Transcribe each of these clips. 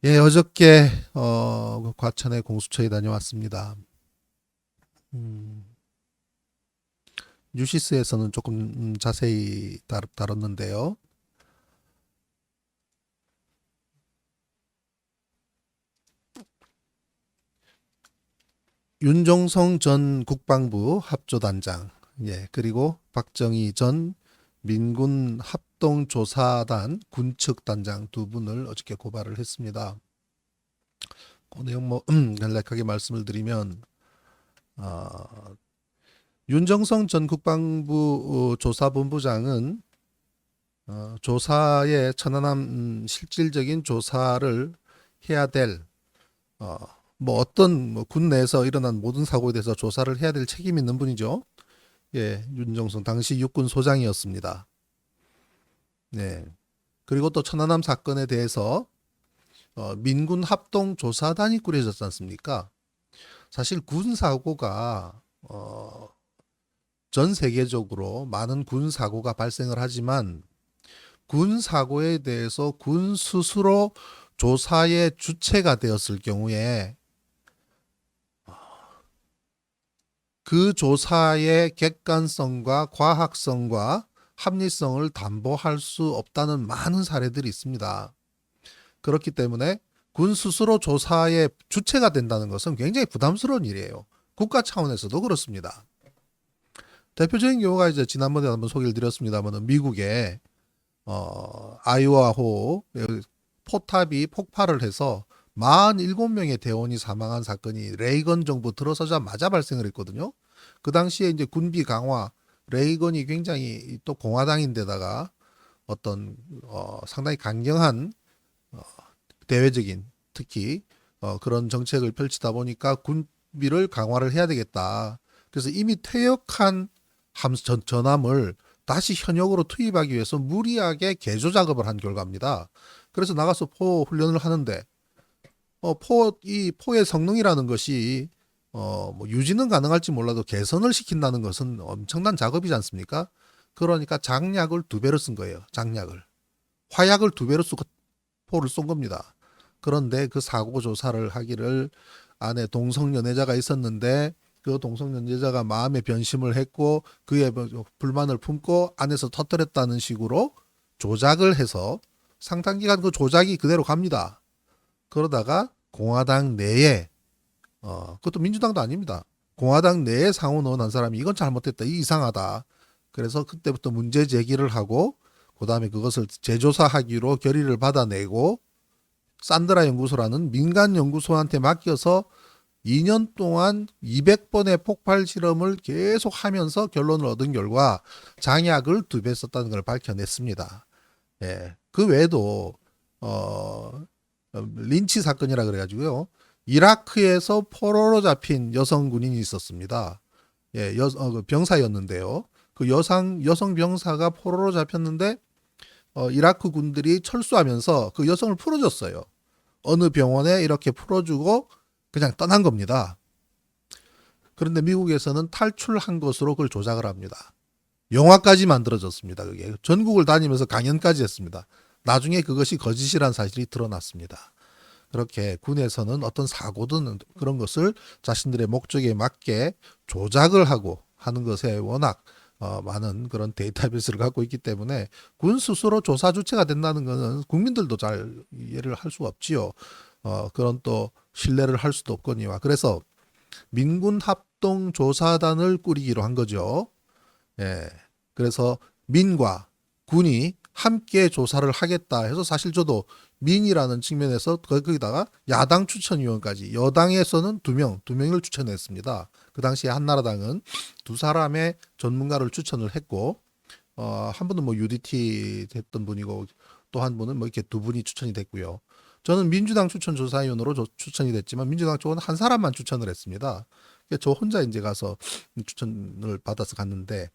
예, 어저께 과천에 공수처에 다녀왔습니다. 음, 뉴시스에서는 조금 자세히 다뤘는데요. 윤종성 전 국방부 합조단장, 예, 그리고 박정희 전 민군 합동조사단 군측 단장 두 분을 어저께 고발을 했습니다. 그 내용 간략하게 말씀을 드리면 어, 윤정성 전 국방부 조사본부장은 조사의 천안함 실질적인 조사를 해야 될 어, 뭐 어떤 뭐군 내에서 일어난 모든 사고에 대해서 조사를 해야 될 책임이 있는 분이죠. 예, 윤정성 당시 육군 소장이었습니다. 네. 그리고 또 천안함 사건에 대해서 민군 합동 조사단이 꾸려졌지 않습니까? 사실 군 사고가 전 세계적으로 많은 군 사고가 발생을 하지만 군 사고에 대해서 군 스스로 조사의 주체가 되었을 경우에 그 조사의 객관성과 과학성과 합리성을 담보할 수 없다는 많은 사례들이 있습니다. 그렇기 때문에 군 스스로 조사의 주체가 된다는 것은 굉장히 부담스러운 일이에요. 국가 차원에서도 그렇습니다. 대표적인 경우가 이제 지난번에 한번 소개를 드렸습니다만 미국의 아이오와호 포탑이 폭발을 해서 47명의 대원이 사망한 사건이 레이건 정부 들어서자마자 발생을 했거든요. 그 당시에 이제 군비 강화, 레이건이 굉장히 또 공화당인데다가 어떤 상당히 강경한 어, 대외적인 특히 그런 정책을 펼치다 보니까 군비를 강화를 해야 되겠다. 그래서 이미 퇴역한 전함을 다시 현역으로 투입하기 위해서 무리하게 개조 작업을 한 결과입니다. 그래서 나가서 포 훈련을 하는데 이 포의 성능이라는 것이 뭐 유지는 가능할지 몰라도 개선을 시킨다는 것은 엄청난 작업이지 않습니까? 그러니까 장약을 두 배로 쓴 거예요. 장약을. 화약을 두 배로 쓰고 포를 쏜 겁니다. 그런데 그 사고 조사를 하기를 안에 동성연애자가 있었는데 그 동성연애자가 마음의 변심을 했고 그의 불만을 품고 안에서 터뜨렸다는 식으로 조작을 해서 상당 기간 그 조작이 그대로 갑니다. 그러다가 공화당 내에 그것도 민주당도 아닙니다. 공화당 내에 상원의원 한 사람이 이건 잘못됐다, 이 이상하다. 그래서 그때부터 문제 제기를 하고 그다음에 그것을 재조사하기로 결의를 받아내고 산드라 연구소라는 민간 연구소한테 맡겨서 2년 동안 200번의 폭발 실험을 계속 하면서 결론을 얻은 결과 장약을 두 배 썼다는 걸 밝혀냈습니다. 예. 그 외에도 린치 사건이라 그래가지고요. 이라크에서 포로로 잡힌 여성 군인이 있었습니다. 예, 그 병사였는데요. 그 여성 병사가 포로로 잡혔는데 이라크 군들이 철수하면서 그 여성을 풀어줬어요. 어느 병원에 이렇게 풀어주고 그냥 떠난 겁니다. 그런데 미국에서는 탈출한 것으로 그걸 조작을 합니다. 영화까지 만들어졌습니다. 그게 전국을 다니면서 강연까지 했습니다. 나중에 그것이 거짓이란 사실이 드러났습니다. 그렇게 군에서는 어떤 사고든 그런 것을 자신들의 목적에 맞게 조작을 하고 하는 것에 워낙 많은 그런 데이터베이스를 갖고 있기 때문에 군 스스로 조사 주체가 된다는 것은 국민들도 잘 이해를 할 수가 없지요. 그런 또 신뢰를 할 수도 없거니와 그래서 민군 합동 조사단을 꾸리기로 한 거죠. 예. 그래서 민과 군이 함께 조사를 하겠다 해서 사실 저도 민이라는 측면에서 거기다가 야당 추천위원까지 여당에서는 두 명을 추천했습니다. 그 당시에 한나라당은 두 사람의 전문가를 추천을 했고 한 분은 뭐 UDT 했던 분이고 또 한 분은 뭐 이렇게 두 분이 추천이 됐고요. 저는 민주당 추천 조사위원으로 추천이 됐지만 민주당 쪽은 한 사람만 추천을 했습니다. 저 혼자 이제 가서 추천을 받아서 갔는데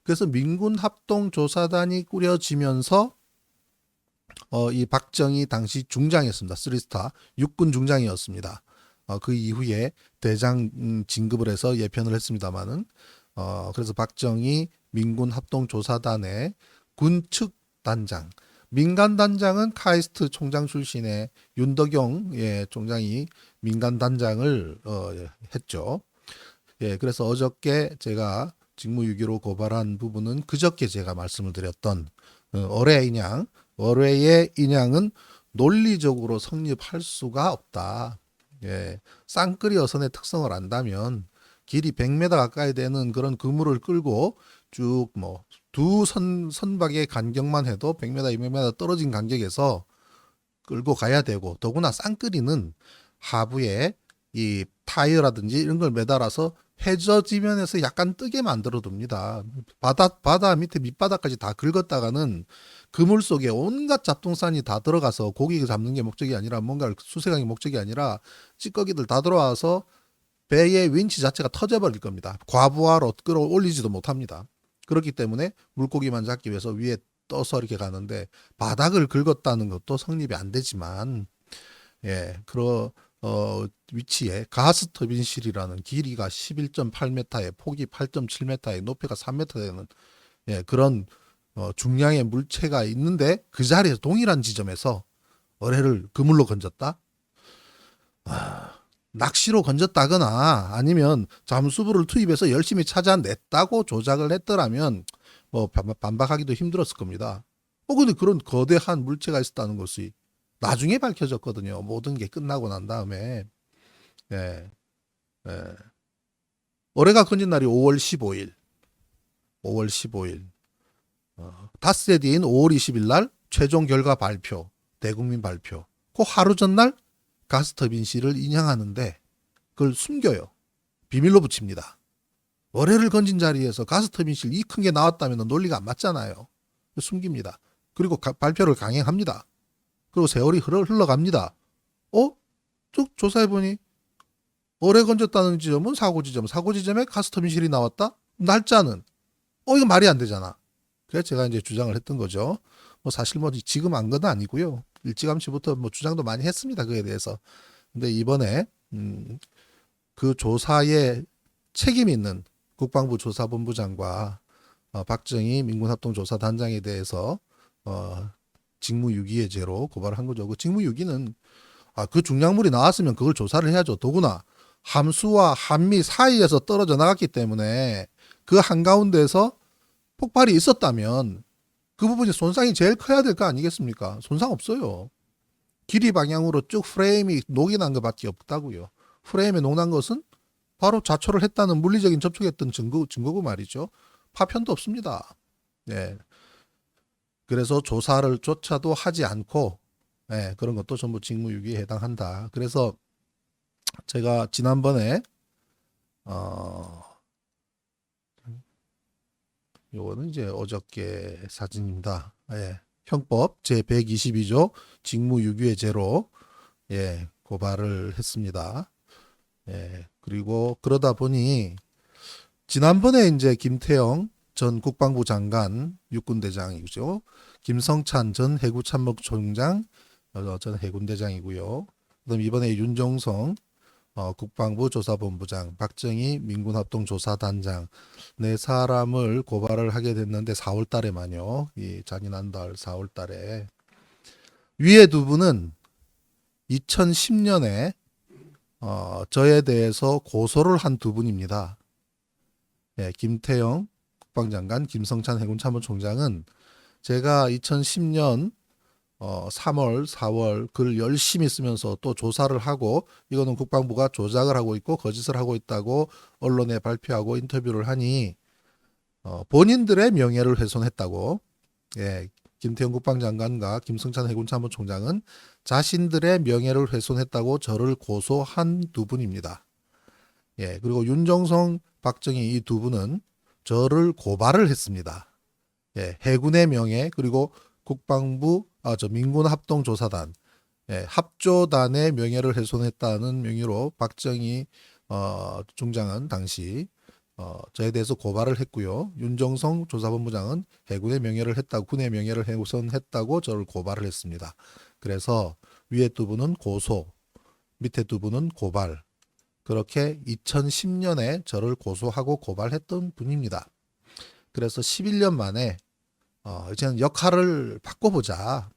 그래서 민군 합동 조사단이 꾸려지면서 이 박정희 당시 중장이었습니다. 3스타 육군 중장이었습니다. 그 이후에 대장 진급을 해서 예편을 했습니다마는 그래서 박정희 민군 합동 조사단의 군측 단장 민간단장은 카이스트 총장 출신의 윤덕영 총장이 민간단장을 했죠. 그래서 어저께 제가 직무유기로 고발한 부분은 그저께 제가 말씀을 드렸던 어뢰 인양, 어뢰의 인양은 논리적으로 성립할 수가 없다. 쌍끌이 어선의 특성을 안다면 길이 100m 가까이 되는 그런 그물을 끌고 쭉 뭐 두 선박의 간격만 해도 100m, 200m 떨어진 간격에서 끌고 가야 되고, 더구나 쌍끌이는 하부에 이 타이어라든지 이런 걸 매달아서 해저 지면에서 약간 뜨게 만들어 둡니다. 바다 밑에 밑바닥까지 다 긁었다가는 그물 속에 온갖 잡동산이 다 들어가서 고기 잡는 게 목적이 아니라 뭔가를 수색하는 게 목적이 아니라 찌꺼기들 다 들어와서 배의 윈치 자체가 터져버릴 겁니다. 과부하로 끌어올리지도 못합니다. 그렇기 때문에 물고기만 잡기 위해서 위에 떠서 이렇게 가는데, 바닥을 긁었다는 것도 성립이 안 되지만, 그런 위치에 가스터빈실이라는 길이가 11.8m에 폭이 8.7m에 높이가 3m 되는 그런 중량의 물체가 있는데, 그 자리에서 동일한 지점에서 어뢰를 그물로 건졌다? 낚시로 건졌다거나 아니면 잠수부를 투입해서 열심히 찾아냈다고 조작을 했더라면 뭐 반박하기도 힘들었을 겁니다. 근데 그런 거대한 물체가 있었다는 것이 나중에 밝혀졌거든요. 모든 게 끝나고 난 다음에. 어뢰가 건진 날이 5월 15일. 5월 15일. 닷새 뒤인 5월 20일 날 최종 결과 발표, 대국민 발표. 그 하루 전날 가스터빈실을 인양하는데 그걸 숨겨요. 비밀로 붙입니다. 어뢰를 건진 자리에서 가스터빈실 이 큰 게 나왔다면 논리가 안 맞잖아요. 숨깁니다. 그리고 발표를 강행합니다. 그리고 세월이 흘러갑니다. 쭉 조사해보니 어뢰 건졌다는 지점은 사고지점에 가스터빈실이 나왔다? 날짜는 이거 말이 안 되잖아. 그래서 제가 이제 주장을 했던 거죠. 사실 지금 안 건 아니고요. 일찌감치부터 주장도 많이 했습니다. 그에 대해서. 근데 이번에 그 조사에 책임 있는 국방부 조사본부장과 박정희 민군합동조사단장에 대해서 직무유기의 죄로 고발을 한 거죠. 그 직무유기는 그 중량물이 나왔으면 그걸 조사를 해야죠. 더구나 함수와 한미 사이에서 떨어져 나갔기 때문에 그 한가운데서 폭발이 있었다면 그 부분이 손상이 제일 커야 될 거 아니겠습니까? 손상 없어요. 길이 방향으로 쭉 프레임이 녹이 난 것밖에 없다고요. 프레임에 녹난 것은 바로 자초를 했다는 물리적인 접촉했던 증거고 말이죠. 파편도 없습니다. 그래서 조사를 조차도 하지 않고 그런 것도 전부 직무유기에 해당한다. 그래서 제가 지난번에 요거는 이제 어저께 사진입니다. 형법 제122조 직무유기의 죄로 고발을 했습니다. 그리고 그러다 보니 지난번에 이제 김태영 전 국방부 장관 육군대장이죠. 김성찬 전 해구참모총장 전 해군대장이고요. 그다음 이번에 윤종성 국방부 조사본부장, 박정희 민군합동조사단장 네 사람을 고발을 하게 됐는데 4월 달에만요. 이 잔인한 4월 달에. 위에 두 분은 2010년에 저에 대해서 고소를 한 두 분입니다. 김태영 국방장관, 김성찬 해군참모총장은 제가 2010년 3월, 4월 글 열심히 쓰면서 또 조사를 하고 이거는 국방부가 조작을 하고 있고 거짓을 하고 있다고 언론에 발표하고 인터뷰를 하니 본인들의 명예를 훼손했다고 김태형 국방장관과 김성찬 해군참모총장은 자신들의 명예를 훼손했다고 저를 고소한 두 분입니다. 그리고 윤정성, 박정희 이 두 분은 저를 고발을 했습니다. 해군의 명예 그리고 국방부 민군합동조사단 합조단의 명예를 훼손했다는 명의로 박정희 중장은 당시 저에 대해서 고발을 했고요. 윤정성 조사본부장은 해군의 명예를 했다고 군의 명예를 훼손했다고 저를 고발을 했습니다. 그래서 위에 두 분은 고소, 밑에 두 분은 고발. 그렇게 2010년에 저를 고소하고 고발했던 분입니다. 그래서 11년 만에 이제는 역할을 바꿔보자.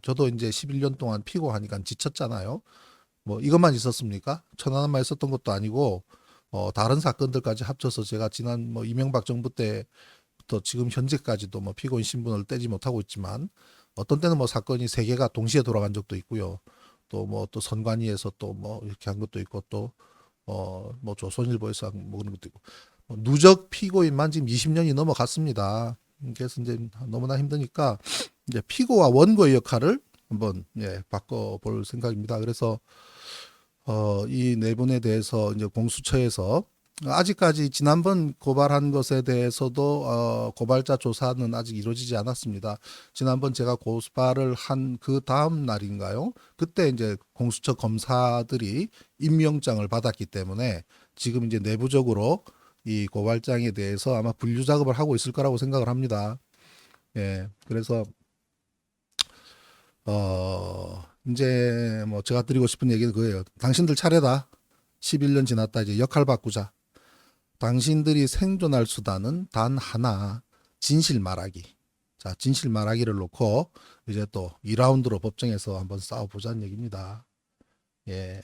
저도 이제 11년 동안 피고하니까 지쳤잖아요. 뭐 이것만 있었습니까? 천안함만 있었던 것도 아니고 다른 사건들까지 합쳐서 제가 지난 뭐 이명박 정부 때부터 지금 현재까지도 뭐 피고인 신분을 떼지 못하고 있지만 어떤 때는 뭐 사건이 세 개가 동시에 돌아간 적도 있고요. 또 뭐 또 선관위에서 또 뭐 이렇게 한 것도 있고 또 뭐 조선일보에서 뭐 그런 것도 있고 누적 피고인만 지금 20년이 넘어갔습니다. 그래서 이제 너무나 힘드니까 이제 피고와 원고의 역할을 한번 바꿔볼 생각입니다. 그래서 이 네 분에 대해서 이제 공수처에서 아직까지 지난번 고발한 것에 대해서도 고발자 조사는 아직 이루어지지 않았습니다. 지난번 제가 고발을 한 그 다음 날인가요? 그때 이제 공수처 검사들이 임명장을 받았기 때문에 지금 이제 내부적으로 이 고발장에 대해서 아마 분류 작업을 하고 있을 거라고 생각을 합니다. 예, 그래서 이제 뭐 제가 드리고 싶은 얘기는 그거예요. 당신들 차례다. 11년 지났다. 이제 역할 바꾸자. 당신들이 생존할 수단은 단 하나. 진실 말하기. 자, 진실 말하기를 놓고 이제 또 2라운드로 법정에서 한번 싸워보자는 얘기입니다. 예.